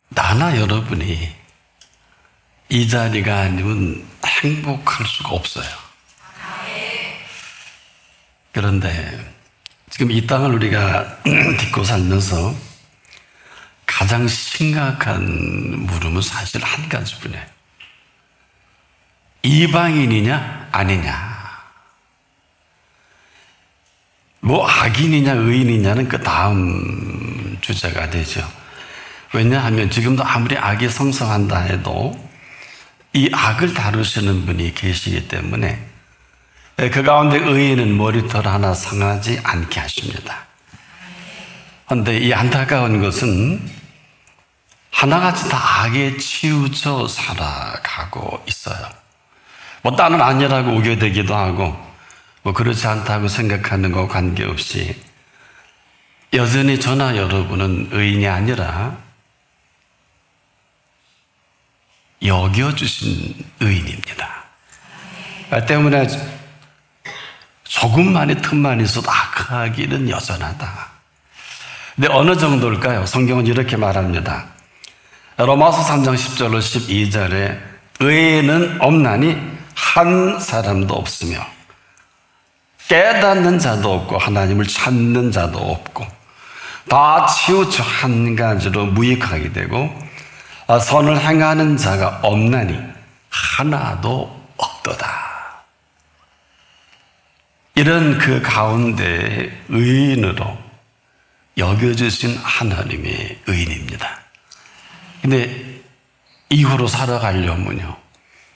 나나 여러분이 이 자리가 아니면 행복할 수가 없어요. 그런데 지금 이 땅을 우리가 딛고 살면서 가장 심각한 물음은 사실 한 가지뿐이에요. 이방인이냐 아니냐. 뭐 악인이냐 의인이냐는 그 다음 주제가 되죠. 왜냐하면 지금도 아무리 악이 성성한다 해도 이 악을 다루시는 분이 계시기 때문에 그 가운데 의인은 머리털 하나 상하지 않게 하십니다. 그런데 이 안타까운 것은 하나같이 다 악에 치우쳐 살아가고 있어요. 뭐 딴은 아니라고 우겨대기도 하고 뭐 그렇지 않다고 생각하는 것과 관계없이 여전히 저나 여러분은 의인이 아니라 여겨주신 의인입니다. 때문에 조금만의 틈만 있어도 악하기는 여전하다. 근데 어느 정도일까요? 성경은 이렇게 말합니다. 로마서 3장 10절로 12절에 의인은 없나니 한 사람도 없으며 깨닫는 자도 없고 하나님을 찾는 자도 없고 다 치우쳐 한 가지로 무익하게 되고 선을 행하는 자가 없나니 하나도 없도다. 이런 그 가운데 의인으로 여겨주신 하나님의 의인입니다. 근데 이후로 살아가려면요,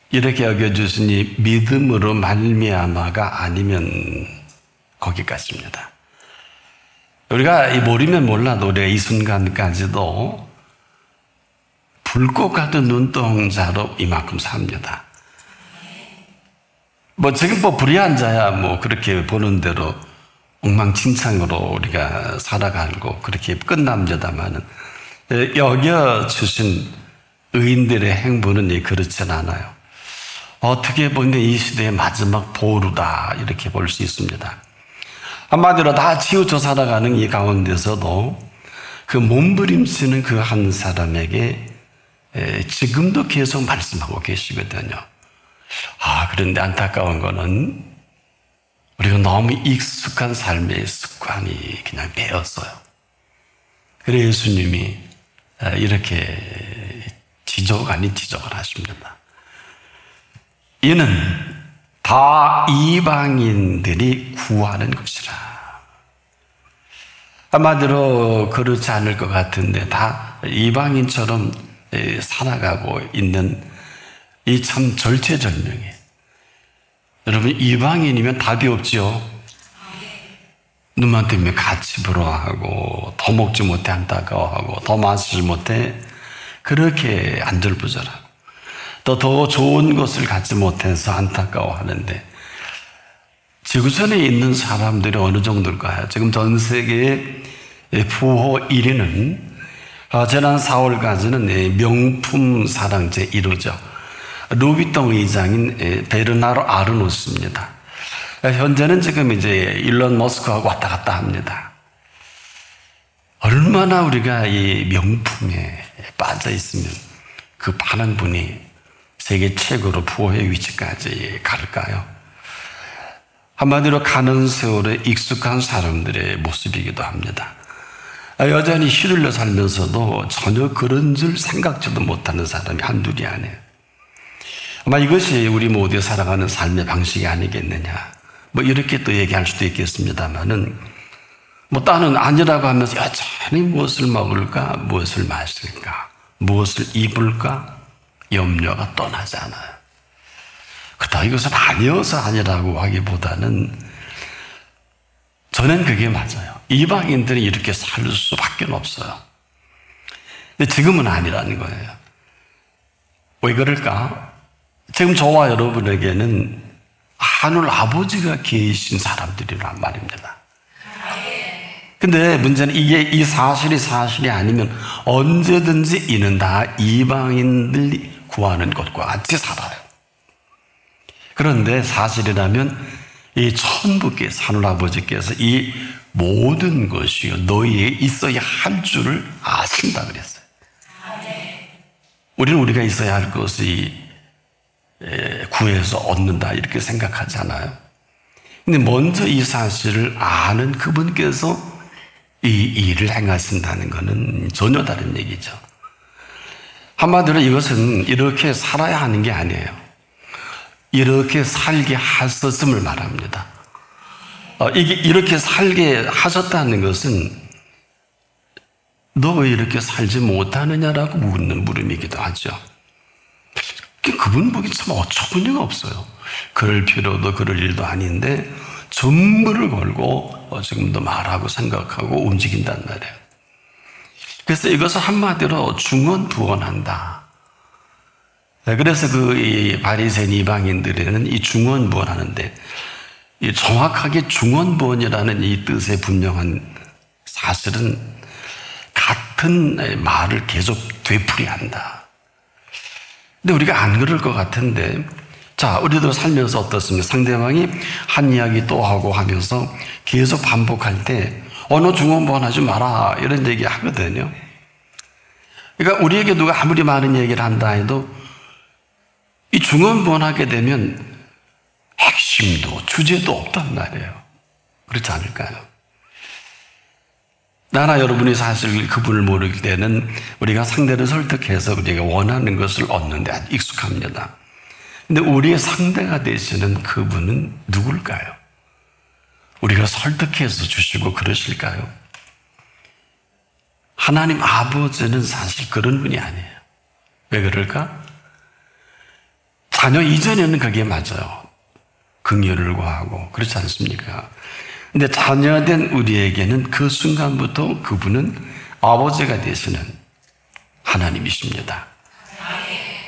이렇게 여겨주시니 믿음으로 말미암아가 아니면 거기까지입니다. 우리가 모르면 몰라도 우리가 이 순간까지도 불꽃 같은 눈동자로 이만큼 삽니다. 뭐 지금 뭐 불의한 자야 뭐 그렇게 보는 대로 엉망진창으로 우리가 살아가고 그렇게 끝납니다만은 여겨주신 의인들의 행보는 그렇진 않아요. 어떻게 보면 이 시대의 마지막 보루다 이렇게 볼 수 있습니다. 한마디로 다 치우쳐 살아가는 이 가운데서도 그 몸부림치는 그 한 사람에게 지금도 계속 말씀하고 계시거든요. 그런데 안타까운 거는 우리가 너무 익숙한 삶의 습관이 그냥 배었어요. 그래서 예수님이 이렇게 지적 아닌 지적을 하십니다. 이는 다 이방인들이 구하는 것이라. 한마디로 그렇지 않을 것 같은데 다 이방인처럼 살아가고 있는 이 참 절체절명이에요. 여러분, 이방인이면 답이 없지요. 눈만 뜨면 같이 부러워하고 더 먹지 못해 안타까워하고 더 마시지 못해 그렇게 안절부절하고 또 더 좋은 것을 갖지 못해서 안타까워하는데, 지구촌에 있는 사람들이 어느 정도일까요? 지금 전 세계의 부호 1위는 지난 4월까지는 명품 사랑제 1호죠. 루비통 의장인 베르나르 아르노스입니다. 현재는 지금 이제 일론 머스크하고 왔다 갔다 합니다. 얼마나 우리가 이 명품에 빠져 있으면 그 많은 분이 세계 최고로 부호의 위치까지 갈까요? 한마디로 가는 세월에 익숙한 사람들의 모습이기도 합니다. 여전히 휘둘려 살면서도 전혀 그런 줄 생각지도 못하는 사람이 한둘이 아니에요. 아마 이것이 우리 모두의 살아가는 삶의 방식이 아니겠느냐, 뭐 이렇게 또 얘기할 수도 있겠습니다만은, 뭐 딴은 아니라고 하면서 여전히 무엇을 먹을까, 무엇을 마실까, 무엇을 입을까 염려가 떠나지 않아요. 그렇다고 이것은 아니어서 아니라고 하기보다는 저는 그게 맞아요. 이방인들이 이렇게 살 수밖에 없어요. 근데 지금은 아니라는 거예요. 왜 그럴까? 지금 저와 여러분에게는 하늘 아버지가 계신 사람들이란 말입니다. 근데 문제는 이 사실이 아니면 언제든지 이는 다 이방인들이 구하는 것과 같이 살아요. 그런데 사실이라면 이 천부께서, 하늘 아버지께서 이 모든 것이 너희에 있어야 할 줄을 아신다 그랬어요. 우리는 우리가 있어야 할 것이 구해서 얻는다 이렇게 생각하잖아요. 근데 먼저 이 사실을 아는 그분께서 이 일을 행하신다는 것은 전혀 다른 얘기죠. 한마디로 이것은 이렇게 살아야 하는 게 아니에요. 이렇게 살게 하셨음을 말합니다. 이게 이렇게 살게 하셨다는 것은 너 왜 이렇게 살지 못하느냐라고 묻는 물음이기도 하죠. 그분 보기 참 어처구니가 없어요. 그럴 필요도 그럴 일도 아닌데 전부를 걸고 지금도 말하고 생각하고 움직인단 말이에요. 그래서 이것을 한마디로 중언부언한다. 그래서 그 바리새인 이방인들에는 이 중언부언하는데 정확하게 중언부언이라는 이 뜻의 분명한 사실은 같은 말을 계속 되풀이한다. 근데 우리가 안 그럴 것 같은데, 자, 우리도 살면서 어떻습니까? 상대방이 한 이야기 또 하고 하면서 계속 반복할 때, 너 중언부언하지 마라, 이런 얘기 하거든요. 그러니까 우리에게 누가 아무리 많은 얘기를 한다 해도 이 중언부언하게 되면 핵심도 주제도 없단 말이에요. 그렇지 않을까요? 나나 여러분이 사실 그분을 모르게 되는 우리가 상대를 설득해서 우리가 원하는 것을 얻는데 아주 익숙합니다. 근데 우리의 상대가 되시는 그분은 누굴까요? 우리가 설득해서 주시고 그러실까요? 하나님 아버지는 사실 그런 분이 아니에요. 왜 그럴까? 자녀 이전에는 그게 맞아요. 긍휼을 구하고 그렇지 않습니까? 근데 자녀된 우리에게는 그 순간부터 그분은 아버지가 되시는 하나님이십니다.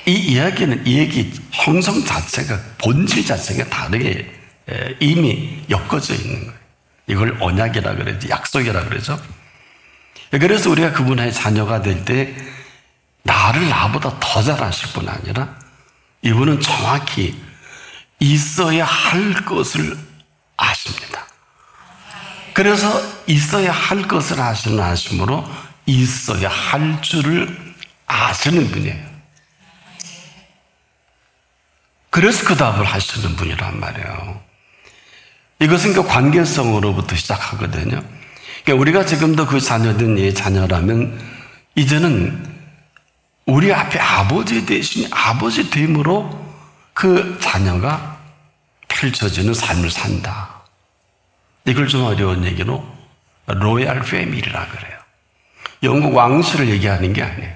이 이야기는 이 얘기 형성 자체가 본질 자체가 다르게 이미 엮어져 있는 거예요. 이걸 언약이라 그러죠. 약속이라 그러죠. 그래서 우리가 그분의 자녀가 될 때 나를 나보다 더 잘하실 뿐 아니라 이분은 정확히 있어야 할 것을 아십니다. 그래서 있어야 할 것을 아심으로 있어야 할 줄을 아시는 분이에요. 그래서 그 답을 하시는 분이란 말이에요. 이것은 그 관계성으로부터 시작하거든요. 그러니까 우리가 지금도 그 자녀든 이 자녀라면 이제는 우리 앞에 아버지 대신 아버지 됨으로 그 자녀가 펼쳐지는 삶을 산다. 이걸 좀 어려운 얘기로 로얄 패밀리라 그래요. 영국 왕실을 얘기하는 게 아니에요.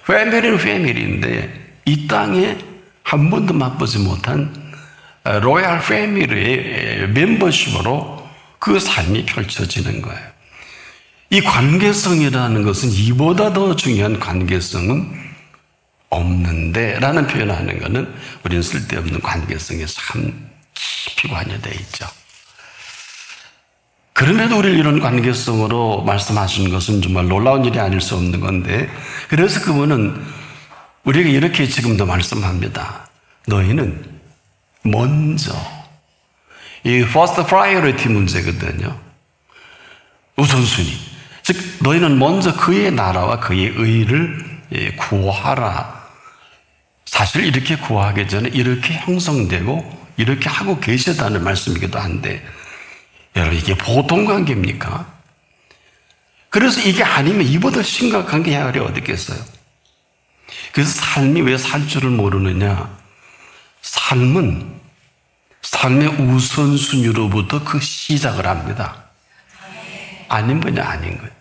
패밀리는 패밀리인데 이 땅에 한 번도 맛보지 못한 로얄 패밀리의 멤버십으로 그 삶이 펼쳐지는 거예요. 이 관계성이라는 것은 이보다 더 중요한 관계성은 없는데 라는 표현하는 것은 우리는 쓸데없는 관계성에 참 깊이 관여되어 있죠. 그럼에도 우리를 이런 관계성으로 말씀하시는 것은 정말 놀라운 일이 아닐 수 없는 건데, 그래서 그분은 우리에게 이렇게 지금도 말씀합니다. 너희는 먼저, 이 first priority 문제거든요. 우선순위. 즉 너희는 먼저 그의 나라와 그의 의를 구하라. 사실 이렇게 구하기 전에 이렇게 형성되고 이렇게 하고 계시다는 말씀이기도 한데, 여러분 이게 보통 관계입니까? 그래서 이게 아니면 이보다 심각한 게 어디 있겠어요? 그래서 삶이 왜 살 줄을 모르느냐? 삶은 삶의 우선순위로부터 그 시작을 합니다. 아닌 거냐 아닌 거예요.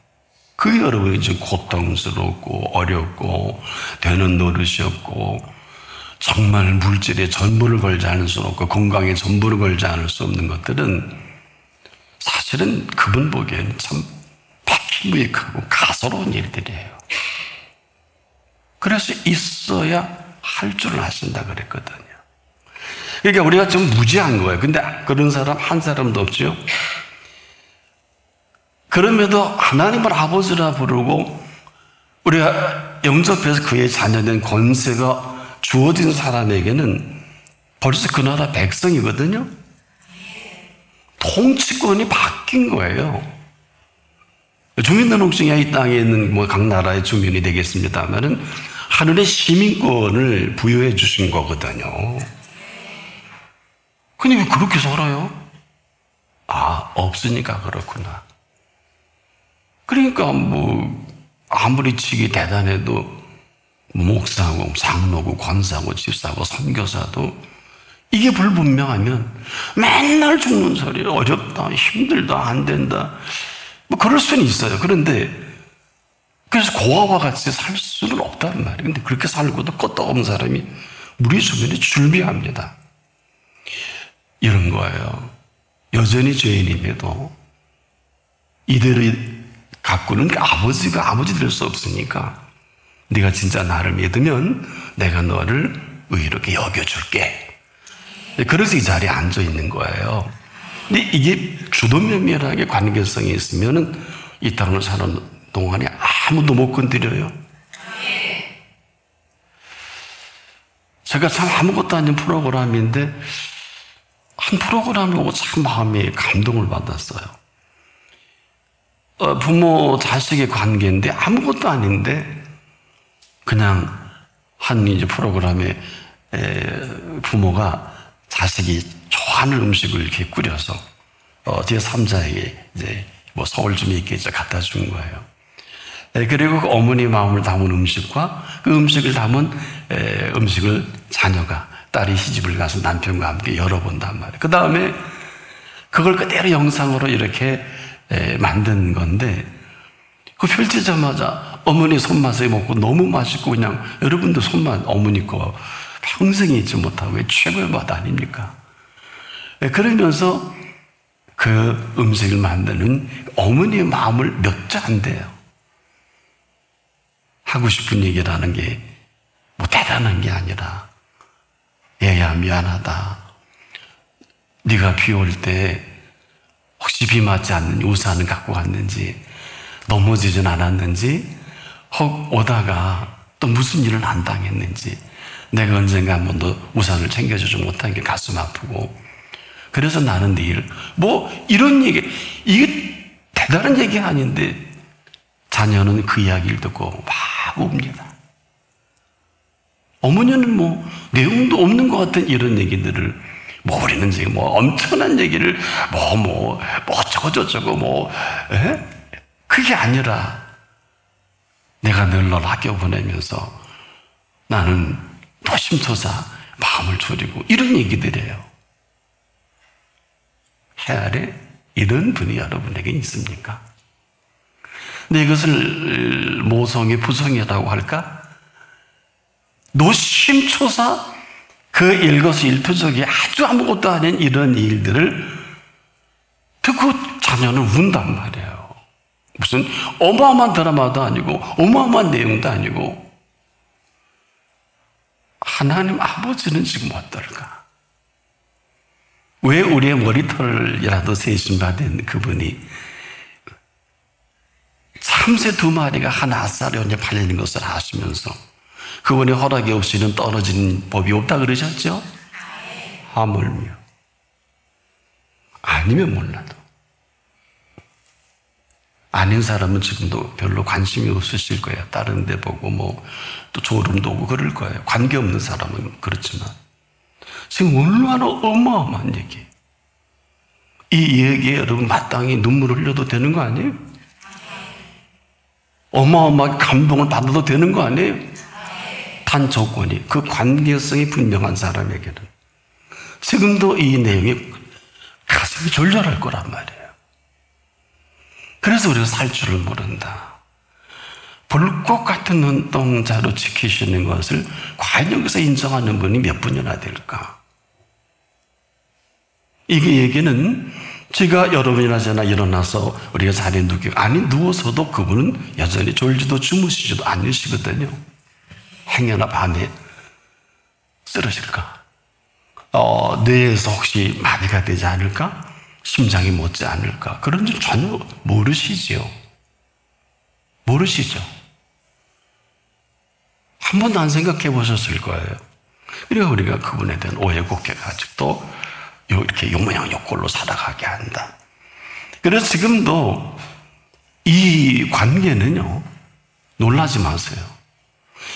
그게 여러분이 지금 고통스럽고 어렵고 되는 노릇이 없고 정말 물질에 전부를 걸지 않을 수 없고 건강에 전부를 걸지 않을 수 없는 것들은 사실은 그분 보기에는 참 패기무익하고 가소로운 일들이에요. 그래서 있어야 할 줄을 아신다 그랬거든요. 그러니까 우리가 좀 무지한 거예요. 근데 그런 사람 한 사람도 없죠. 그럼에도 하나님을 아버지라 부르고 우리가 영접해서 그의 자녀된 권세가 주어진 사람에게는 벌써 그 나라 백성이거든요. 통치권이 바뀐 거예요. 주민등록증이 이 땅에 있는 각 나라의 주민이 되겠습니다만은 하늘의 시민권을 부여해 주신 거거든요. 근데 왜 그렇게 살아요? 없으니까 그렇구나. 그러니까 아무리 직이 대단해도 목사고 장로고 권사고 집사고 선교사도 이게 불분명하면 맨날 죽는 소리, 어렵다, 힘들다, 안 된다. 그럴 수는 있어요. 그런데 그래서 고아와 같이 살 수는 없단 말이에요. 근데 그렇게 살고도 끄떡없는 사람이 우리 주변에 줄비합니다. 이런 거예요. 여전히 죄인임에도 이대로 가꾸는 아버지가 아버지 될 수 없으니까 네가 진짜 나를 믿으면 내가 너를 의롭게 여겨줄게. 그래서 이 자리에 앉아 있는 거예요. 근데 이게 주도면밀하게 관계성이 있으면은 이 땅을 사는 동안에 아무도 못 건드려요. 제가 참 아무것도 아닌 프로그램인데 한 프로그램을 보고 참 마음에 감동을 받았어요. 부모 자식의 관계인데 아무것도 아닌데 그냥 한 이제 프로그램에 부모가 자식이 좋아하는 음식을 이렇게 끓여서 제3자에게 이제 서울쯤에 있겠죠 갖다 준 거예요. 그리고 그 어머니 마음을 담은 음식과 그 음식을 담은 음식을 자녀가 딸이 시집을 가서 남편과 함께 열어본단 말이에요. 그 다음에 그걸 그대로 영상으로 이렇게 만든 건데 그 펼치자마자 어머니 손맛에 먹고 너무 맛있고 그냥 여러분도 손맛 어머니 거 평생 잊지 못하고 최고의 맛 아닙니까? 그러면서 그 음식을 만드는 어머니의 마음을 몇 자 안 돼요. 하고 싶은 얘기를 하는 게 뭐 대단한 게 아니라 얘야 미안하다. 네가 비 올 때 혹시 비 맞지 않는 우산을 갖고 갔는지 넘어지진 않았는지 혹 오다가 또 무슨 일을 안 당했는지 내가 언젠가 한 번도 우산을 챙겨주지 못한 게 가슴 아프고 그래서 나는 내일 이런 얘기 이게 대단한 얘기 아닌데 자녀는 그 이야기를 듣고 막 웁니다. 어머니는 내용도 없는 것 같은 이런 얘기들을 우리는 지금 엄청난 얘기를 어쩌고 그게 아니라 내가 늘 널 학교 보내면서 나는 노심초사 마음을 졸이고 이런 얘기들이에요. 해 아래 이런 분이 여러분에게 있습니까? 근데 이것을 모성의 부성이라고 할까? 노심초사 그 일거수일투족이 아주 아무것도 아닌 이런 일들을 듣고 자녀는 운단 말이에요. 무슨 어마어마한 드라마도 아니고 어마어마한 내용도 아니고 하나님 아버지는 지금 어떨까? 왜 우리의 머리털이라도 세심받은 그분이 참새 2마리가 한 아싸리 언제 팔리는 것을 아시면서 그분의 허락이 없이는 떨어지는 법이 없다 그러셨죠? 하물며 아니면 몰라도 아닌 사람은 지금도 별로 관심이 없으실 거예요. 다른 데 보고 또 조름도 오고 그럴 거예요. 관계없는 사람은 그렇지만 지금 얼마나 어마어마한 얘기. 이 얘기에 여러분 마땅히 눈물을 흘려도 되는 거 아니에요? 어마어마하게 감동을 받아도 되는 거 아니에요? 단 조건이 그 관계성이 분명한 사람에게는 지금도 이 내용이 가슴이 졸졸할 거란 말이에요. 그래서 우리가 살 줄을 모른다. 불꽃 같은 눈동자로 지키시는 것을 과연 여기서 인정하는 분이 몇 분이나 될까? 이게 얘기는 제가 여러분이나 저나 일어나서 우리가 자리에 누워서도 그분은 여전히 졸지도 주무시지도 않으시거든요. 행여나 밤에 쓰러질까? 뇌에서 혹시 마비가 되지 않을까? 심장이 멎지 않을까? 그런 줄 전혀 모르시죠. 한 번도 안 생각해 보셨을 거예요. 그래서 우리가 그분에 대한 오해 곡해가 아직도 이렇게 욕모양 욕골로 살아가게 한다. 그래서 지금도 이 관계는요, 놀라지 마세요.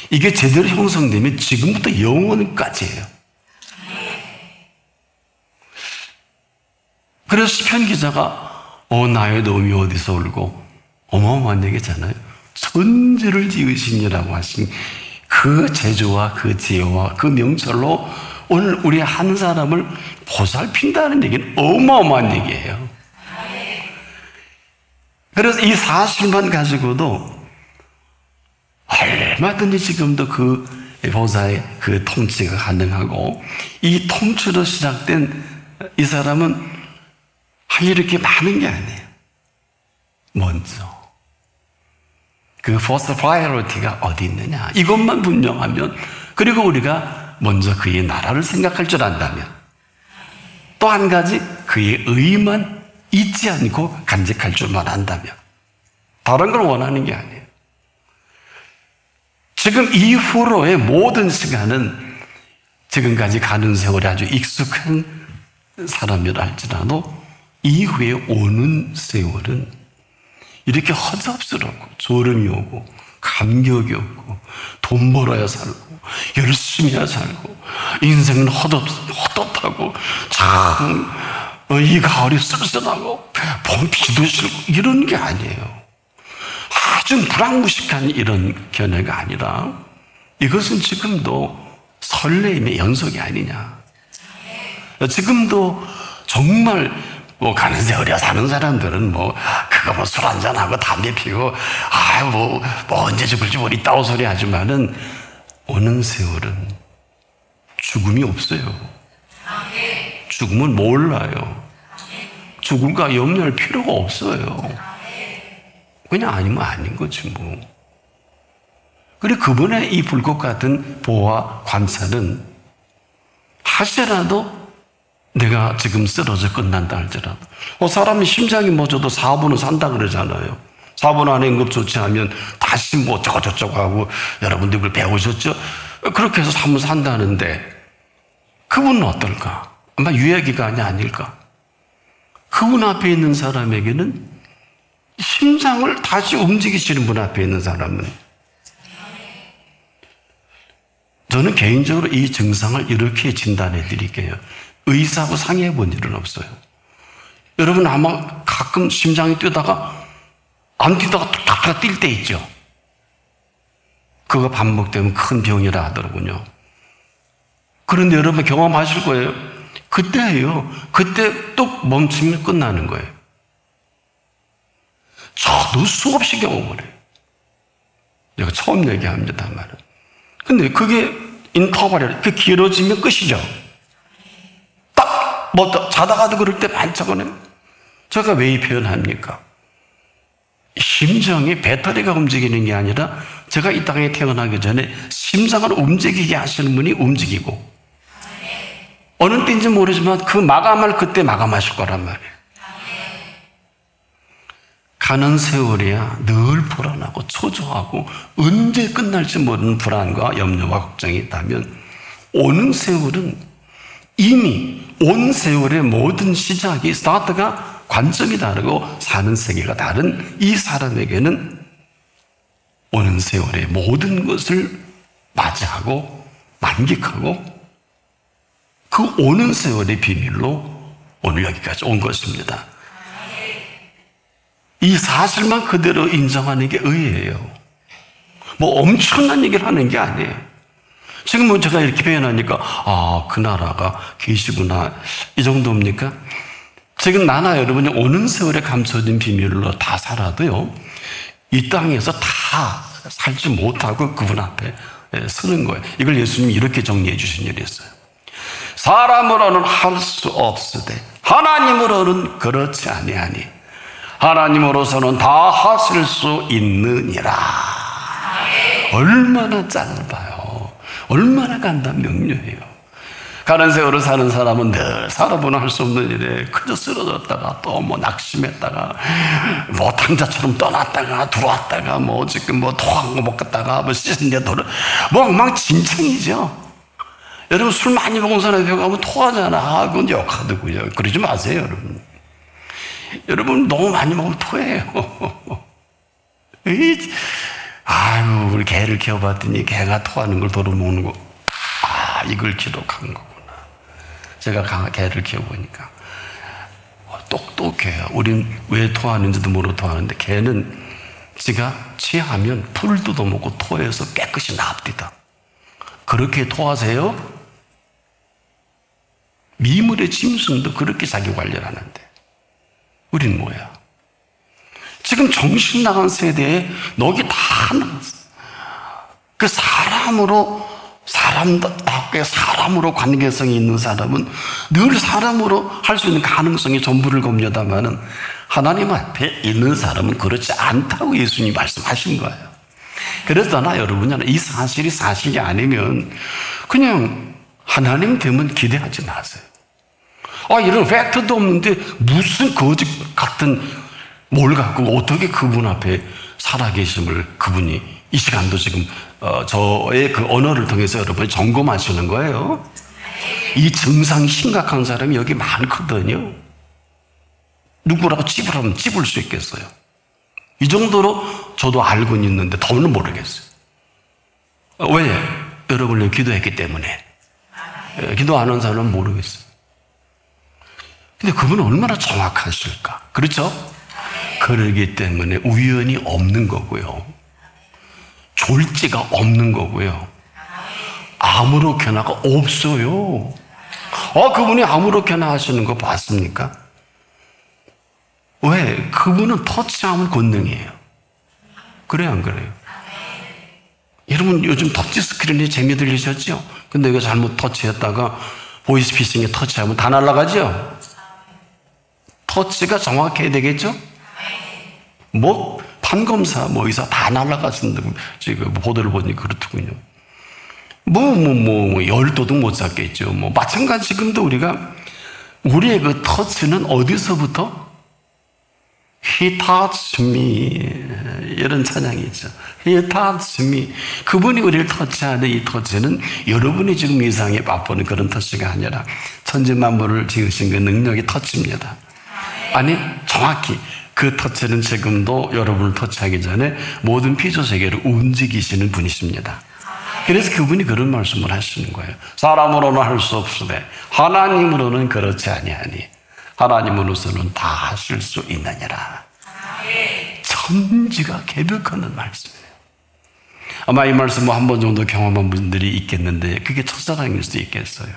이게 제대로 형성되면 지금부터 영원까지예요. 그래서 시편 기자가 나의 도움이 어디서 울고 어마어마한 얘기잖아요. 천지를 지으시니라고 하신 그 제조와 그 지혜와 그 명철로 오늘 우리 한 사람을 보살핀다는 얘기는 어마어마한 얘기예요. 그래서 이 사실만 가지고도 얼마든지 지금도 그 보좌의 그 통치가 가능하고, 이 통치로 시작된 이 사람은 이렇게 많은 게 아니에요. 먼저 그 first priority가 어디 있느냐, 이것만 분명하면, 그리고 우리가 먼저 그의 나라를 생각할 줄 안다면, 또 한 가지 그의 의만 잊지 않고 간직할 줄만 안다면, 다른 걸 원하는 게 아니에요. 지금 이후로의 모든 시간은 지금까지 가는 세월이 아주 익숙한 사람이라 할지라도 이후에 오는 세월은 이렇게 허접스럽고 졸음이 오고 감격이 오고 돈 벌어야 살고 열심히 해야 살고 인생은 헛헛하고 참 이 가을이 쓸쓸하고 봄 비도 싫고 이런 게 아니에요. 아주 불황무식한 이런 견해가 아니라 이것은 지금도 설레임의 연속이 아니냐. 지금도 정말 가는 세월이야 사는 사람들은 그거 술 한잔하고 담배 피고 언제 죽을지 모르겠다고 소리 하지만은 오는 세월은 죽음이 없어요. 죽음은 몰라요. 죽을까 염려할 필요가 없어요. 그냥 아니면 아닌 거지 뭐. 그리고 그분의 이 불꽃 같은 보호와 관찰은 하시라도 내가 지금 쓰러져 끝난다 할지라도, 사람이 심장이 멎어도 4분은 산다 그러잖아요. 4분 안에 응급조치하면 다시 어쩌고저쩌고 하고, 여러분들 그걸 배우셨죠? 그렇게 해서 3분 산다는데 그분은 어떨까? 아마 유예기간이 아닐까? 그분 앞에 있는 사람에게는, 심장을 다시 움직이시는 분 앞에 있는 사람은, 저는 개인적으로 이 증상을 이렇게 진단해 드릴게요. 의사하고 상의해 본 일은 없어요. 여러분 아마 가끔 심장이 뛰다가 안 뛰다가 툭툭 뛸 때 있죠. 그거 반복되면 큰 병이라 하더라고요. 그런데 여러분 경험하실 거예요. 그때예요. 그때 뚝 멈추면 끝나는 거예요. 저도 수없이 경험을 해요. 제가 처음 얘기합니다만. 근데 그게 인터벌이 이렇게 길어지면 끝이죠. 딱 자다가도 그럴 때 많잖아요. 제가 왜 이 표현합니까? 심장이 배터리가 움직이는 게 아니라 제가 이 땅에 태어나기 전에 심장을 움직이게 하시는 분이 움직이고, 어느 때인지 모르지만 그 마감을 그때 마감하실 거란 말이에요. 가는 세월이야 늘 불안하고 초조하고 언제 끝날지 모르는 불안과 염려와 걱정이 있다면, 오는 세월은 이미 온 세월의 모든 시작이, 스타트가 관점이 다르고 사는 세계가 다른 이 사람에게는 오는 세월의 모든 것을 맞이하고 만끽하고 그 오는 세월의 비밀로 오늘 여기까지 온 것입니다. 이 사실만 그대로 인정하는 게 의예요. 엄청난 얘기를 하는 게 아니에요. 지금 제가 이렇게 표현하니까 그 나라가 계시구나 이 정도입니까? 지금 나나 여러분이 오는 세월에 감춰진 비밀로 다 살아도요, 이 땅에서 다 살지 못하고 그분 앞에 서는 거예요. 이걸 예수님이 이렇게 정리해 주신 일이 있어요. 사람으로는 할 수 없으되 하나님으로는 그렇지 아니하니 하나님으로서는 다 하실 수 있느니라. 얼마나 짧아요. 얼마나 간단 명료해요. 가는 세월을 사는 사람은 늘 살아보나 할 수 없는 일에 그저 쓰러졌다가 또 낙심했다가 탕자처럼 떠났다가 들어왔다가 지금 토한 거 먹었다가 씻은 데 돌아 엉망진창이죠. 여러분 술 많이 먹은 사람이 벽 가면 토하잖아. 그건 역하더고요. 그러지 마세요, 여러분. 여러분 너무 많이 먹으면 토해요. 우리 개를 개를 키워봤더니 개가 토하는 걸 도려먹는 거. 아, 이걸 기록한 거구나. 제가 개를 키워보니까 똑똑해요. 우린 왜 토하는지도 모르고 토하는데 개는 지가 취하면 풀도 먹고 토해서 깨끗이 납디다. 그렇게 토하세요? 미물의 짐승도 그렇게 자기 관리를 하는데 우린 뭐야? 지금 정신 나간 세대에 넋이 다 나갔어. 그 사람답게 사람으로 관계성이 있는 사람은 늘 사람으로 할 수 있는 가능성이 전부를 겁니다만은 하나님 앞에 있는 사람은 그렇지 않다고 예수님이 말씀하신 거예요. 그러잖아, 여러분. 이 사실이 사실이 아니면 그냥 하나님 되면 기대하지 마세요. 아, 이런 팩트도 없는데 무슨 거짓 같은 뭘 갖고 어떻게 그분 앞에 살아계심을 그분이 이 시간도 지금 저의 그 언어를 통해서 여러분이 점검하시는 거예요. 이 증상이 심각한 사람이 여기 많거든요. 누구라고 찝으라면 찝을 수 있겠어요. 이 정도로 저도 알고는 있는데 더는 모르겠어요. 왜? 여러분을 기도했기 때문에. 기도 안 한 사람은 모르겠어요. 근데 그분은 얼마나 정확하실까? 그렇죠? 그러기 때문에 우연이 없는 거고요. 졸지가 없는 거고요. 아무렇게나가 없어요. 그분이 아무렇게나 하시는 거 봤습니까? 왜? 그분은 터치하면 권능이에요. 그래요, 안 그래요? 여러분 요즘 터치 스크린이 재미 들리셨죠? 근데 이거 잘못 터치했다가 보이스피싱에 터치하면 다 날아가죠? 터치가 정확해야 되겠죠? 뭐 판검사, 의사 다 날아가신다고 지금 보도를 보니 그렇더군요. 열도둑 못 잡겠죠. 마찬가지 지금도 우리의 그 터치는 어디서부터? He touched me. 이런 찬양이 있죠. He touched me. 그분이 우리를 터치하는 이 터치는 여러분이 지금 이 세상에 맛보는 그런 터치가 아니라 천지만물을 지으신 그 능력의 터치입니다. 아니, 정확히 그 터치는 지금도 여러분을 터치하기 전에 모든 피조세계를 움직이시는 분이십니다. 그래서 그분이 그런 말씀을 하시는 거예요. 사람으로는 할 수 없으되 하나님으로는 그렇지 아니하니 하나님으로서는 다 하실 수 있느니라. 천지가 개벽하는 말씀이에요. 아마 이 말씀을 한 번 정도 경험한 분들이 있겠는데 그게 첫사랑일 수도 있겠어요.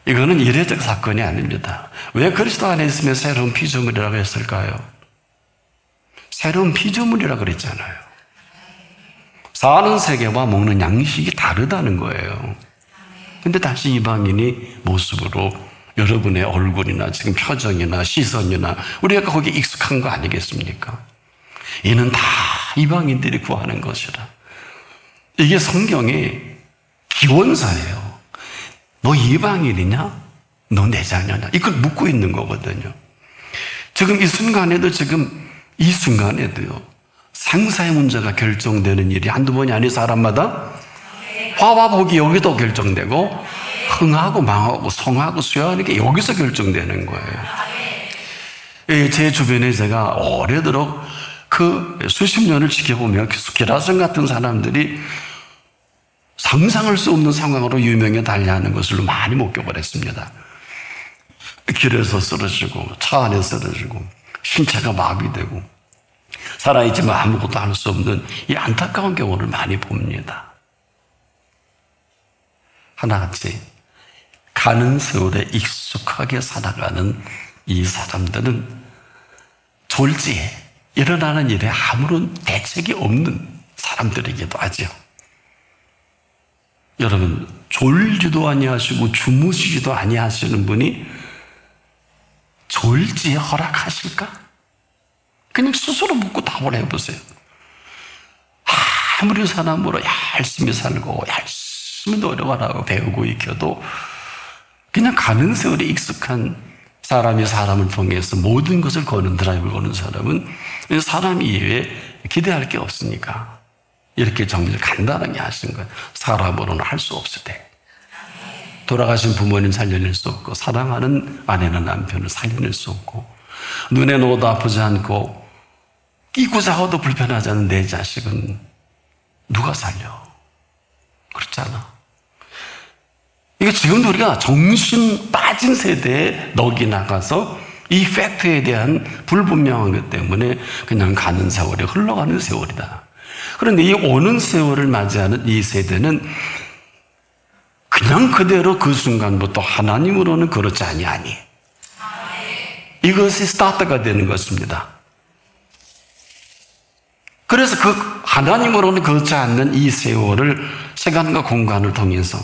이거는 이례적 사건이 아닙니다. 왜 그리스도 안에 있으면 새로운 피조물이라고 했을까요? 새로운 피조물이라고 그랬잖아요. 사는 세계와 먹는 양식이 다르다는 거예요. 근데 다시 이방인이 모습으로 여러분의 얼굴이나 지금 표정이나 시선이나 우리가 거기에 익숙한 거 아니겠습니까? 이는 다 이방인들이 구하는 것이라. 이게 성경의 기원사예요. 너 이방인이냐? 너 내 자녀냐? 이걸 묻고 있는 거거든요. 지금 이 순간에도요. 생사의 문제가 결정되는 일이 한두 번이 아닌 사람마다 화와 복이 여기도 결정되고 흥하고 망하고 성하고 쇠하는 게 여기서 결정되는 거예요. 제 주변에 제가 오래도록 그 수십 년을 지켜보며 기라성 같은 사람들이 상상할 수 없는 상황으로 유명에 달려하는 것을 많이 목격을 했습니다. 길에서 쓰러지고 차 안에 쓰러지고 신체가 마비되고 살아있지만 아무것도 할 수 없는 이 안타까운 경우를 많이 봅니다. 하나같이 가는 세월에 익숙하게 살아가는 이 사람들은 졸지에 일어나는 일에 아무런 대책이 없는 사람들이기도 하죠. 여러분, 졸지도 아니하시고 주무시지도 아니하시는 분이 졸지에 허락하실까? 그냥 스스로 묻고 답을 해보세요. 아무리 사람으로 열심히 살고 열심히 노력을 하고 배우고 익혀도 그냥 가는 세월에 익숙한 사람이 사람을 통해서 모든 것을 거는 드라이브를 거는 사람은 사람 이외에 기대할 게 없으니까 이렇게 정리를 간단하게 하신 거예요. 사람으로는 할 수 없을 때 돌아가신 부모님 살려낼 수 없고 사랑하는 아내나 남편을 살려낼 수 없고 눈에 놓아도 아프지 않고 끼고 자고도 불편하지 않은 내 자식은 누가 살려? 그렇잖아. 이게 지금도 우리가 정신 빠진 세대에 넋이 나가서 이 팩트에 대한 불분명한 것 때문에 그냥 가는 세월이 흘러가는 세월이다. 그런데 이 오는 세월을 맞이하는 이 세대는 그냥 그대로 그 순간부터 하나님으로는 그렇지 아니하니. 이것이 스타트가 되는 것입니다. 그래서 그 하나님으로는 그렇지 않는 이 세월을 시간과 공간을 통해서,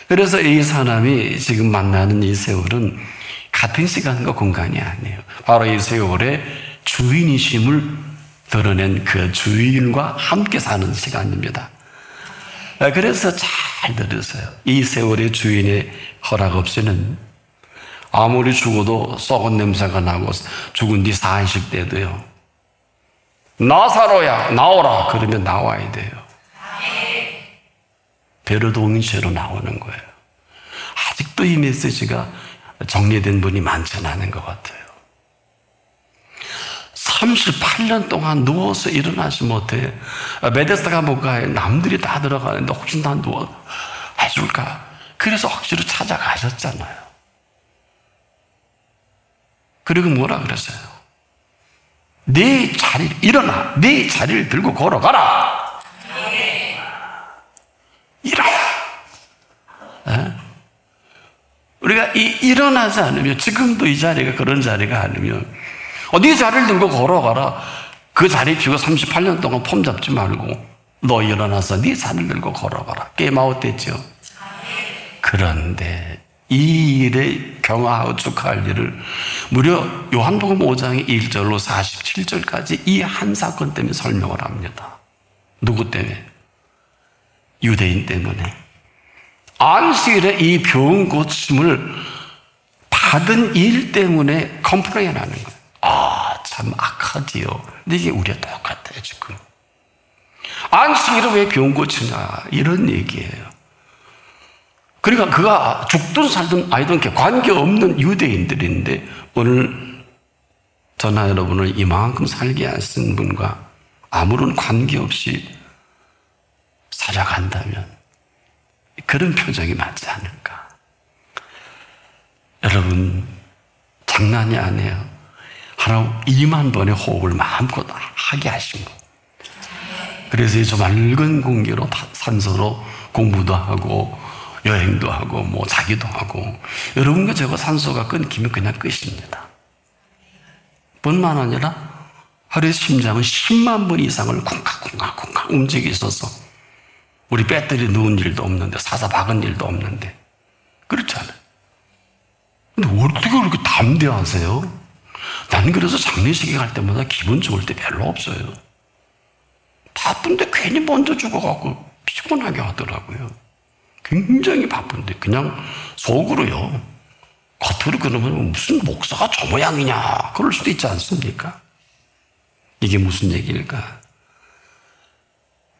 그래서 이 사람이 지금 만나는 이 세월은 같은 시간과 공간이 아니에요. 바로 이 세월의 주인이심을 드러낸 그 주인과 함께 사는 시간입니다. 그래서 잘 들으세요. 이 세월의 주인의 허락 없이는 아무리 죽어도 썩은 냄새가 나고 죽은 뒤 40 때도요, 나사로야 나오라 그러면 나와야 돼요. 베르동인체로 나오는 거예요. 아직도 이 메시지가 정리된 분이 많지는 않은 것 같아요. 38년 동안 누워서 일어나지 못해. 베데스다 목가에 남들이 다 들어가는데 혹시 난 누워 해줄까? 그래서 억지로 찾아가셨잖아요. 그리고 뭐라 그랬어요? 네 자리 일어나, 네 자리를 들고 걸어가라. 일어나. 우리가 일어나지 않으면, 지금도 이 자리가 그런 자리가 아니면, 네 자리를 들고 걸어가라. 그 자리 피고 38년 동안 폼 잡지 말고 너 일어나서 네 자리를 들고 걸어가라. 게임 아웃 됐죠. 그런데 이 일에 경화하고 축하할 일을 무려 요한복음 5장의 1절로 47절까지 이 한 사건 때문에 설명을 합니다. 누구 때문에? 유대인 때문에. 안식일에 이 병 고침을 받은 일 때문에 컴플레인 하는 거예요. 참 악하지요. 근데 이게 우리가 똑같아요, 지금. 안식일에 왜 병 고치냐, 이런 얘기예요. 그러니까 그가 죽든 살든 아이든 관계없는 유대인들인데, 오늘 저나 여러분을 이만큼 살게 하신 분과 아무런 관계없이 살아간다면 그런 표정이 맞지 않을까. 여러분, 장난이 아니에요. 하나님 2만 번의 호흡을 마음껏 하게 하신 거. 그래서 이 좀 맑은 공기로 산소로 공부도 하고 여행도 하고 뭐 자기도 하고. 여러분과 제가 산소가 끊기면 그냥 끝입니다. 뿐만 아니라 하루에 심장은 10만 번 이상을 쿵쾅쿵쾅쿵쾅 움직이고 있어서 우리 배터리 누운 일도 없는데, 사사 박은 일도 없는데. 그렇지 않아요? 근데 어떻게 그렇게 담대하세요? 난 그래서 장례식에 갈 때마다 기분 좋을 때 별로 없어요. 바쁜데 괜히 먼저 죽어갖고 피곤하게 하더라고요. 굉장히 바쁜데 그냥 속으로요. 겉으로 그러면 무슨 목사가 저 모양이냐 그럴 수도 있지 않습니까? 이게 무슨 얘기일까?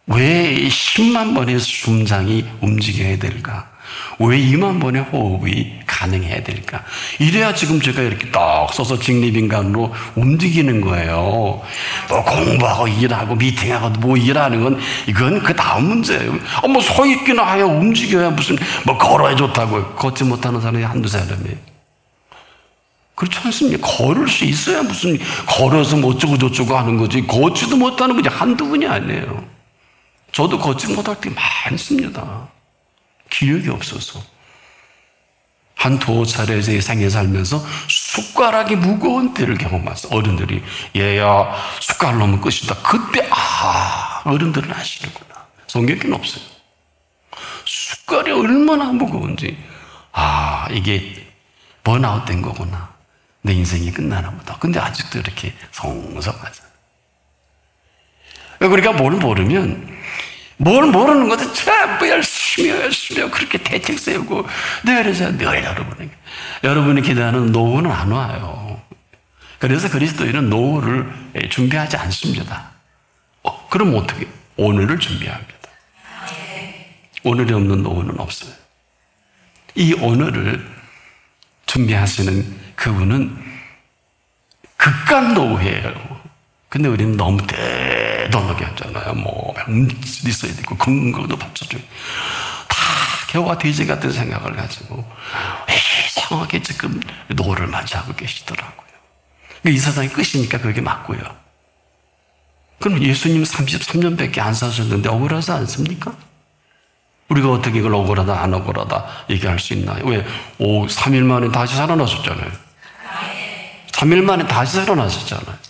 왜 10만 번의 심장이 움직여야 될까? 왜 2만 번의 호흡이 가능해야 될까? 이래야 지금 제가 이렇게 딱 서서 직립인간으로 움직이는 거예요. 뭐 공부하고 일하고 미팅하고 뭐 일하는 건, 이건 그 다음 문제예요. 뭐 서 있기나 하여 움직여야 무슨 뭐 걸어야 좋다고. 걷지 못하는 사람이 한두 사람이에요. 그렇지 않습니까? 걸을 수 있어야 무슨 걸어서 뭐 어쩌고 저쩌고 하는 거지. 걷지도 못하는 분이 한두 분이 아니에요. 저도 걷지 못할 때 많습니다. 기력이 없어서. 한 두어 차례 제 생에 살면서 숟가락이 무거운 때를 경험했어요. 어른들이 얘야 숟가락 넣으면 끝이다. 그때 어른들은 아시는구나. 성경에는 없어요. 숟갈이 얼마나 무거운지, 이게 번아웃 된 거구나. 내 인생이 끝나나 보다. 근데 아직도 이렇게 성성하잖아. 그러니까 뭘 모르면, 뭘 모르는 것도 전부 열심히 그렇게 대책 세우고 늘 여러분이 기대하는 노후는 안 와요. 그래서 그리스도인은 노후를 준비하지 않습니다. 그럼 어떻게? 오늘을 준비합니다. 오늘이 없는 노후는 없어요. 이 오늘을 준비하시는 그분은 극강 노후예요. 근데 우리는 너무 매달리게 하잖아요. 뭐 음질이 있어야 되고 근거도 받쳐줘요. 다 개와 돼지 같은 생각을 가지고 이상하게 지금 노를 맞이하고 계시더라고요. 이 세상이 끝이니까 그게 맞고요. 그럼 예수님 33년밖에 안 사셨는데 억울하지 않습니까? 우리가 어떻게 이걸 억울하다 안 억울하다 얘기할 수 있나요? 왜? 3일 만에 다시 살아나셨잖아요. 3일 만에 다시 살아나셨잖아요.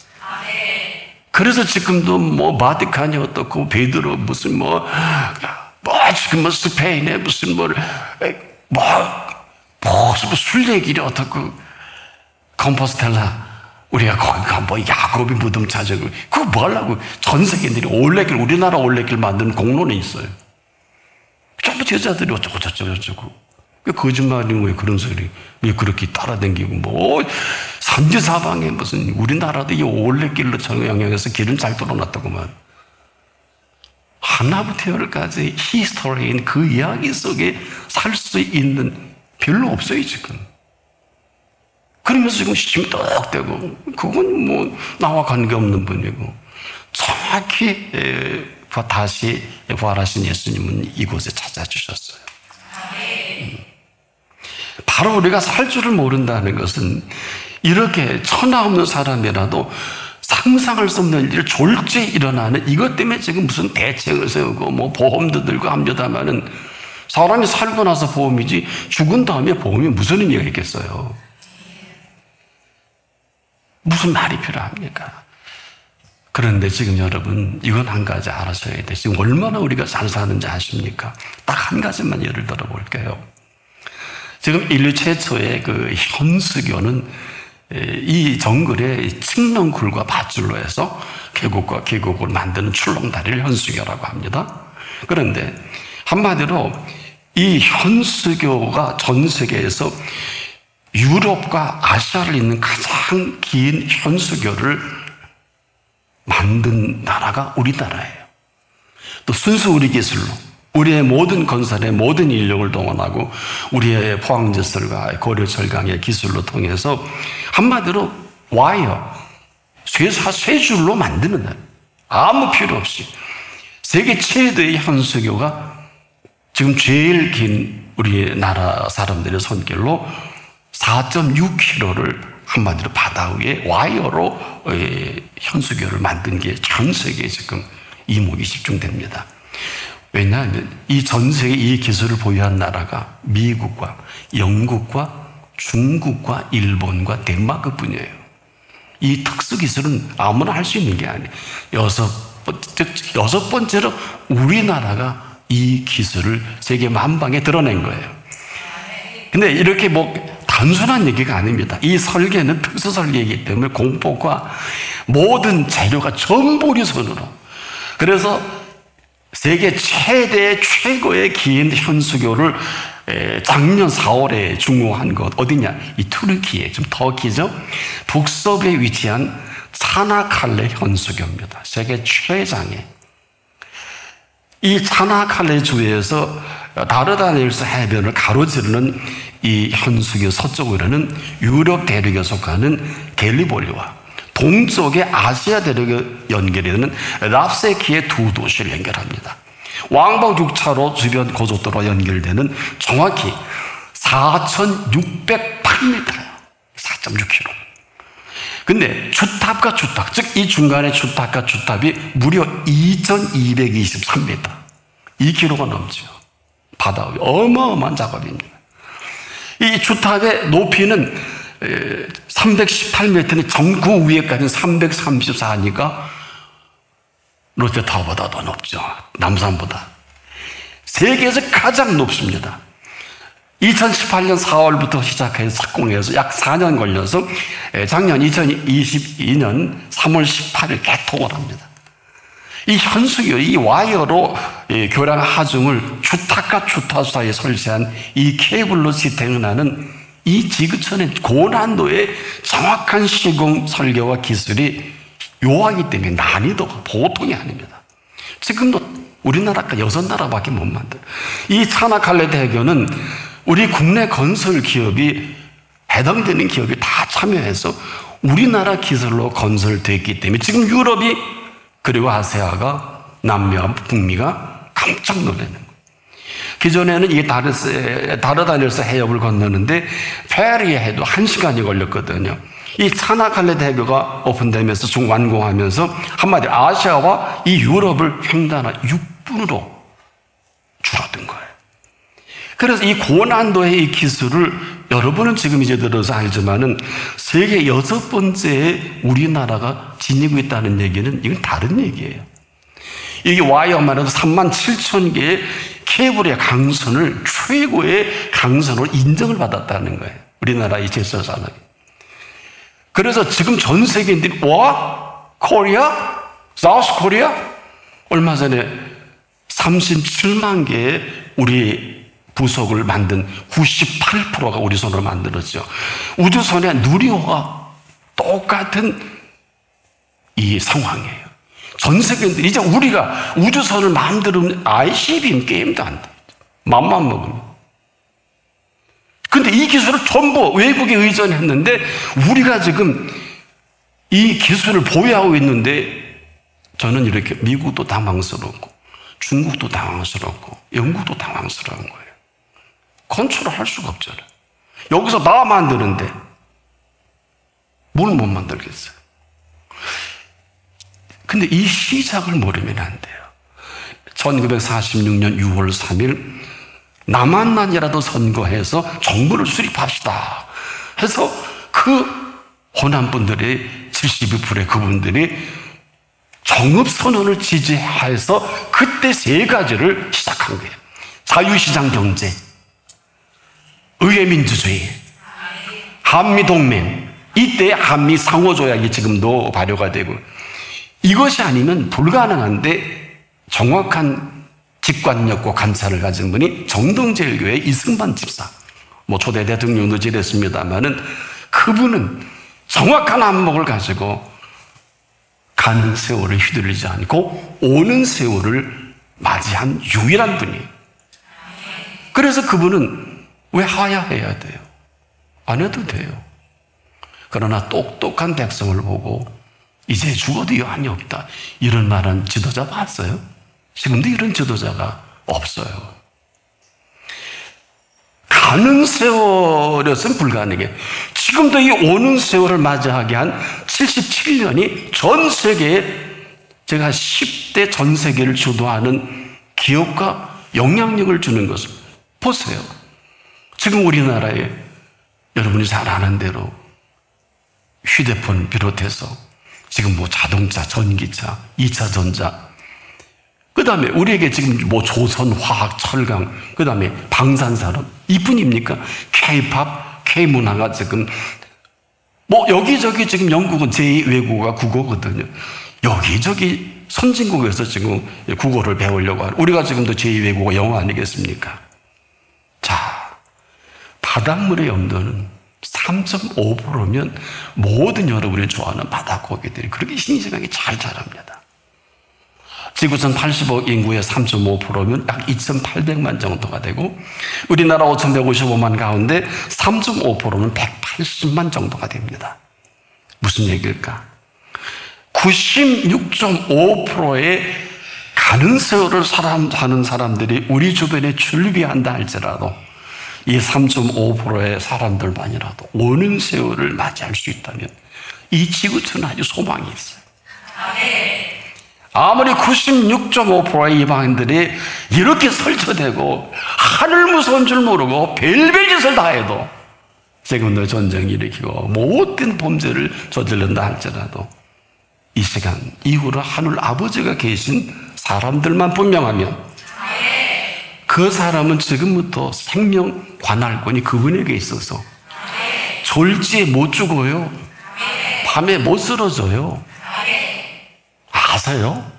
그래서 지금도 뭐 바티칸이 어떻고 베드로 무슨 지금 뭐 스페인에 무슨 술 얘기를 어떻고 컴포스텔라 우리가 거기가 뭐 야곱이 무덤 찾아고 그거 뭐 하려고 전 세계인들이 올레길 우리나라 올레길 만드는 공론에 있어요. 전부 제자들이 어쩌고 저쩌고 그 거짓말이 왜 그런 소리 왜 그렇게 따라다니고 뭐 삼지사방에 무슨 우리나라도 이 올레길로 영향해서 길은 잘 뚫어놨다고만 하나부터 열까지 히스토리인 그 이야기 속에 살 수 있는 별로 없어요 지금. 그러면서 지금 심떡대고 그건 뭐 나와 관계없는 분이고 정확히 다시 부활하신 예수님은 이곳에 찾아주셨어요. 바로 우리가 살 줄을 모른다는 것은 이렇게 천하 없는 사람이라도 상상할 수 없는 일, 졸지에 일어나는 이것 때문에 지금 무슨 대책을 세우고 뭐 보험도 들고 합니다마는 사람이 살고 나서 보험이지 죽은 다음에 보험이 무슨 의미가 있겠어요? 무슨 말이 필요합니까? 그런데 지금 여러분 이건 한 가지 알아셔야 돼요. 지금 얼마나 우리가 잘 사는지 아십니까? 딱 한 가지만 예를 들어 볼게요. 지금 인류 최초의 그 현수교는 이 정글에 칡렁굴과 밧줄로 해서 계곡과 계곡을 만드는 출렁다리를 현수교라고 합니다. 그런데 한마디로 이 현수교가 전 세계에서 유럽과 아시아를 잇는 가장 긴 현수교를 만든 나라가 우리나라예요. 또 순수 우리 기술로 우리의 모든 건설에 모든 인력을 동원하고 우리의 포항제설과 고려철강의 기술로 통해서 한마디로 와이어, 쇠줄로 만드는 날. 아무 필요 없이 세계 최대의 현수교가 지금 제일 긴 우리나라 사람들의 손길로 4.6km를 한마디로 바다 위에 와이어로 현수교를 만든 게 전 세계에 지금 이목이 집중됩니다. 왜냐하면 이 전 세계 이 기술을 보유한 나라가 미국과 영국과 중국과 일본과 덴마크 뿐이에요. 이 특수 기술은 아무나 할 수 있는 게 아니에요. 여섯 번째로 우리나라가 이 기술을 세계 만방에 드러낸 거예요. 근데 이렇게 단순한 얘기가 아닙니다. 이 설계는 특수 설계이기 때문에 공법과 모든 재료가 전부 우리 손으로. 그래서 세계 최고의 긴 현수교를 작년 4월에 중공한 곳 어디냐? 이 투르키에, 좀 터키죠? 북서부에 위치한 차나칼레 현수교입니다. 세계 최장의. 이 차나칼레 주에서 다르다닐스 해변을 가로지르는 이 현수교 서쪽으로는 유럽 대륙에 속하는 갤리폴리와 동쪽의 아시아 대륙에 연결이 되는 랍세키의 두 도시를 연결합니다. 왕복 6차로 주변 고속도로가 연결되는 정확히 4,608m예요. 4.6km. 근데 주탑과 주탑, 즉 이 중간의 주탑과 주탑이 무려 2,223m. 2km가 넘죠. 바다 위 어마어마한 작업입니다. 이 주탑의 높이는 318m니 정구 위에까지는 334니까 롯데타워보다 더 높죠. 남산보다. 세계에서 가장 높습니다. 2018년 4월부터 시작해서 착공해서 약 4년 걸려서 작년 2022년 3월 18일 개통을 합니다. 이 현수교, 이 와이어로 교량 하중을 주탑과 주탑 사이에 설치한 이 케이블로 지탱하는 이 지구촌의 고난도의 정확한 시공 설계와 기술이 요하기 때문에 난이도가 보통이 아닙니다. 지금도 우리나라가 6나라밖에 못 만들어요. 이 차나칼레 대교는 우리 국내 건설 기업이 해당되는 기업이 다 참여해서 우리나라 기술로 건설됐기 때문에 지금 유럽이 그리고 아세아가 남미와 북미가 깜짝 놀라는 거예요. 기존에는 이게 다르다니엘서 해협을 건너는데 페리에 해도 1시간이 걸렸거든요. 이 차나칼레 대교가 오픈되면서 완공하면서 한마디로 아시아와 이 유럽을 횡단한 6분으로 줄어든 거예요. 그래서 이 고난도의 이 기술을 여러분은 지금 이제 들어서 알지만은 세계 6번째에 우리나라가 지니고 있다는 얘기는 이건 다른 얘기예요. 이게 와이어만 해도 37,000개의 케이블의 강선을 최고의 강선으로 인정을 받았다는 거예요. 우리나라 이 제설 산업이. 그래서 지금 전 세계인들이 코리아? 사우스 코리아? 얼마 전에 37만 개의 우리 부속을 만든 98%가 우리 손으로 만들었죠. 우주선의 누리호가 똑같은 이 상황이에요. 전 세계인들 이제 우리가 우주선을 만들면 ICBM 게임도 안 돼. 맘만 먹으면. 근데 이 기술을 전부 외국에 의존했는데 우리가 지금 이 기술을 보유하고 있는데 저는 이렇게 미국도 당황스럽고 중국도 당황스럽고 영국도 당황스러운 거예요. 컨트롤할 수가 없잖아요. 여기서 나 만드는데 뭘 못 만들겠어요. 근데 이 시작을 모르면 안 돼요. 1946년 6월 3일 남한만이라도 선거해서 정부를 수립합시다 해서 그 호남분들이 72%의 그분들이 정읍선언을 지지해서 그때 3가지를 시작한 거예요. 자유시장 경제, 의회민주주의, 한미동맹. 이때 한미 상호조약이 지금도 발효가 되고 이것이 아니면 불가능한데 정확한 직관력과 관찰을 가진 분이 정동제일교회 이승만 집사, 초대 대통령도 지냈습니다만은 그분은 정확한 안목을 가지고 가는 세월을 휘둘리지 않고 오는 세월을 맞이한 유일한 분이에요. 그래서 그분은 왜 하야해야 돼요? 안 해도 돼요. 그러나 똑똑한 백성을 보고 이제 죽어도 여한이 없다 이런 말한 지도자 봤어요? 지금도 이런 지도자가 없어요. 가는 세월이었으면 불가능해. 지금도 이 오는 세월을 맞이하게 한 77년이 전 세계에 제가 10대 전 세계를 주도하는 기업과 영향력을 주는 것을 보세요. 지금 우리나라에 여러분이 잘 아는 대로 휴대폰 비롯해서 지금 자동차, 전기차, 2차 전자, 그 다음에 우리에게 지금 조선, 화학, 철강, 그 다음에 방산산업, 이뿐입니까? K-팝, K-문화가 지금 여기저기 지금 영국은 제2외국어가 국어거든요. 여기저기 선진국에서 지금 국어를 배우려고 하는, 우리가 지금도 제2외국어 영어 아니겠습니까? 자, 바닷물의 염도는 3.5%면 모든 여러분이 좋아하는 바다고기들이 그렇게 싱싱하게 잘 자랍니다. 지구촌 80억 인구의 3.5%면 약 2,800만 정도가 되고 우리나라 5,155만 가운데 3.5%는 180만 정도가 됩니다. 무슨 얘기일까? 96.5%의 가는 세월을 사는 사람들이 우리 주변에 출비한다 할지라도 이 3.5%의 사람들만이라도 오는 세월을 맞이할 수 있다면 이 지구촌은 아주 소망이 있어요. 아무리 96.5%의 이방인들이 이렇게 설쳐대고 하늘 무서운 줄 모르고 별별 짓을 다 해도 지금도 전쟁 일으키고 못된 범죄를 저지른다 할지라도 이 시간 이후로 하늘 아버지가 계신 사람들만 분명하면 그 사람은 지금부터 생명 관할권이 그분에게 있어서 졸지에 못 죽어요. 밤에 못 쓰러져요. 아세요?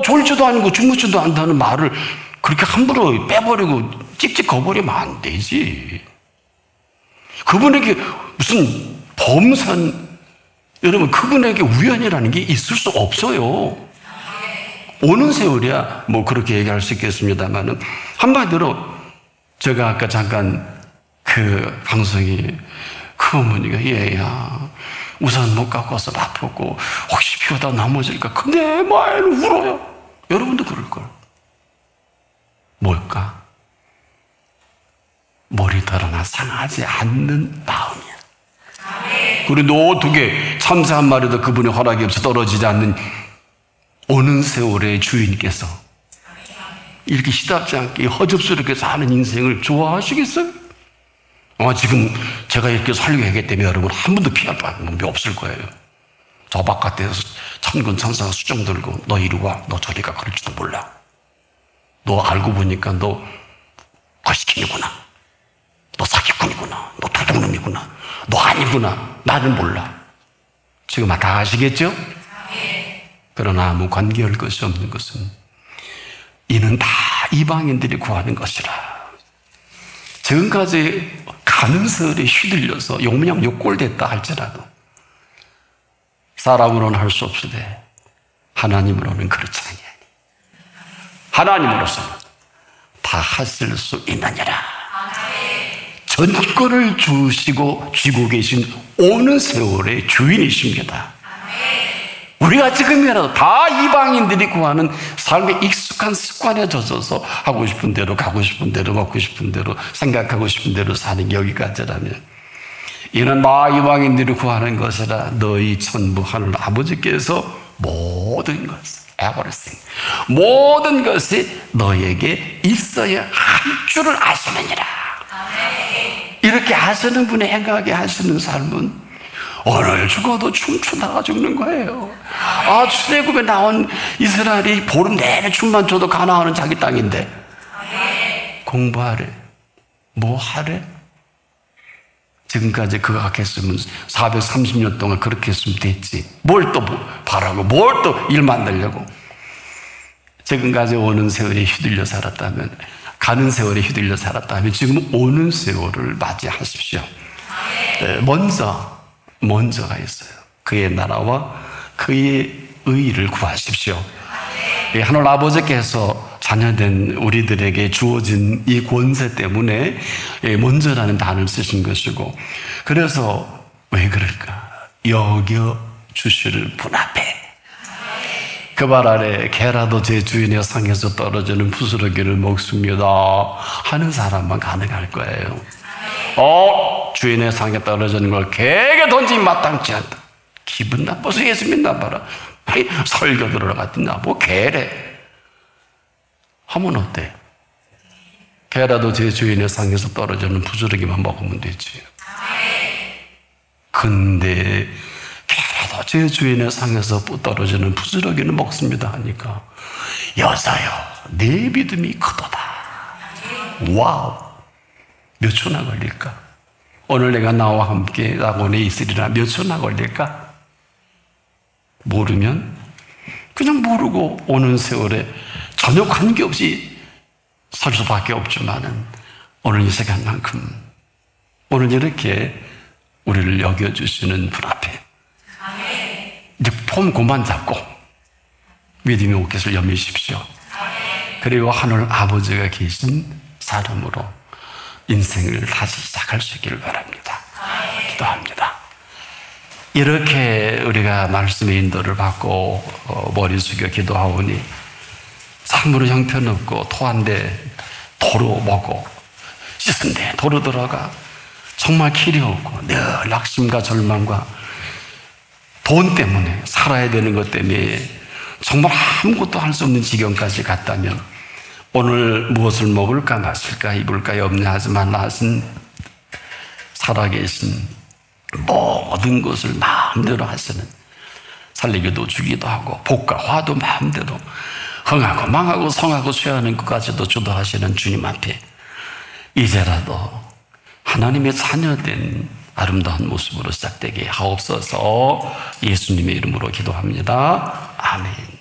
졸지도 않고 죽지도 않다는 말을 그렇게 함부로 빼버리고 찍찍 거버리면 안 되지. 그분에게 무슨 범선, 여러분 그분에게 우연이라는 게 있을 수 없어요. 오는 세월이야 그렇게 얘기할 수 있겠습니다만은 한마디로 제가 아까 잠깐 그 방송이 그 어머니가 얘야 우산 못 갖고 와서 아프고 혹시 비 오다 넘어질까 내 마음은 울어요. 여러분도 그럴걸. 뭘까? 머리 털어나 상하지 않는 마음이야. 그리고 너 어떻게 참새 한 마리도 그분의 허락이 없어 떨어지지 않는 오는 세월의 주인께서 이렇게 시답지 않게 허접스럽게 사는 인생을 좋아하시겠어요? 지금 제가 이렇게 설교하기 때문에 여러분 한 번도 피할 방법이 없을 거예요. 저 바깥에서 천군 천사가 수정 들고 너 이리 와, 너 저리 가 그럴지도 몰라. 너 알고 보니까 너 거시킨이구나. 너 사기꾼이구나. 너 도둑놈이구나. 너 아니구나. 나는 몰라. 지금 다 아시겠죠? 그러나 아무 관계할 것이 없는 것은 이는 다 이방인들이 구하는 것이라. 지금까지 가는 세월에 휘둘려서 용량 욕골됐다 할지라도 사람으로는 할 수 없으되 하나님으로는 그렇지 아니하니 하나님으로서는 다 하실 수 있느니라. 전권을 주시고 쥐고 계신 오는 세월의 주인이십니다. 우리가 지금이라도 다 이방인들이 구하는 삶의 익숙한 습관에 젖어서 하고 싶은 대로 가고 싶은 대로 먹고 싶은 대로 생각하고 싶은 대로 사는 게 여기까지라면 이는 다 이방인들이 구하는 것이라 너희 천부 하늘 아버지께서 모든 것을 everything 모든 것이 너에게 있어야 할 줄을 아시느니라. 이렇게 아시는 분이 행하게 하시는 삶은 오늘 죽어도 춤추다가 죽는 거예요. 출애굽에 나온 이스라엘이 보름 내내 춤만 춰도 가나안은 자기 땅인데 공부하래 뭐 하래? 지금까지 그거 했으면 430년 동안 그렇게 했으면 됐지. 뭘 또 바라고 뭘 또 일 만들려고. 지금까지 오는 세월에 휘둘려 살았다면 가는 세월에 휘둘려 살았다면 지금 오는 세월을 맞이하십시오. 먼저가 있어요. 그의 나라와 그의 의의를 구하십시오. 하늘 아버지께서 자녀된 우리들에게 주어진 이 권세 때문에 먼저라는 단어를 쓰신 것이고 그래서 왜 그럴까? 여겨 주실 분 앞에 그 발 아래 개라도 제 주인의 상에서 떨어지는 부스러기를 먹습니다 하는 사람만 가능할 거예요. 주인의 상에 떨어지는 걸 개에게 던지면 마땅치 않다. 기분 나빠서 예수 믿나 봐라. 설교 들어갔더니 뭐 개래. 하면 어때? 개라도 제 주인의 상에서 떨어지는 부스러기만 먹으면 되지. 근데 개라도 제 주인의 상에서 떨어지는 부스러기는 먹습니다 하니까 여자여 내 믿음이 크도다. 와우. 몇 초나 걸릴까? 오늘 내가 나와 함께 낙원에 있으리라 몇 초나 걸릴까? 모르면 그냥 모르고 오는 세월에 전혀 관계없이 살 수밖에 없지만은 오늘 이 시간만큼 오늘 이렇게 우리를 여겨주시는 분 앞에 이제 폼 그만 잡고 믿음의 옷깃을 여미십시오. 그리고 하늘 아버지가 계신 사람으로 인생을 다시 시작할 수 있기를 바랍니다. 기도합니다. 이렇게 우리가 말씀의 인도를 받고 머리 숙여 기도하오니 참으로 형편없고 토한데 도로 먹고 씻은데 도로 들어가 정말 길이 없고 늘 낙심과 절망과 돈 때문에 살아야 되는 것 때문에 정말 아무것도 할 수 없는 지경까지 갔다면 오늘 무엇을 먹을까 마실까 입을까 염려하지 말라 하신 살아계신 모든 것을 마음대로 하시는 살리기도 주기도 하고 복과 화도 마음대로 흥하고 망하고 성하고 쇠하는 것까지도 주도하시는 주님 앞에 이제라도 하나님의 자녀된 아름다운 모습으로 시작되게 하옵소서. 예수님의 이름으로 기도합니다. 아멘.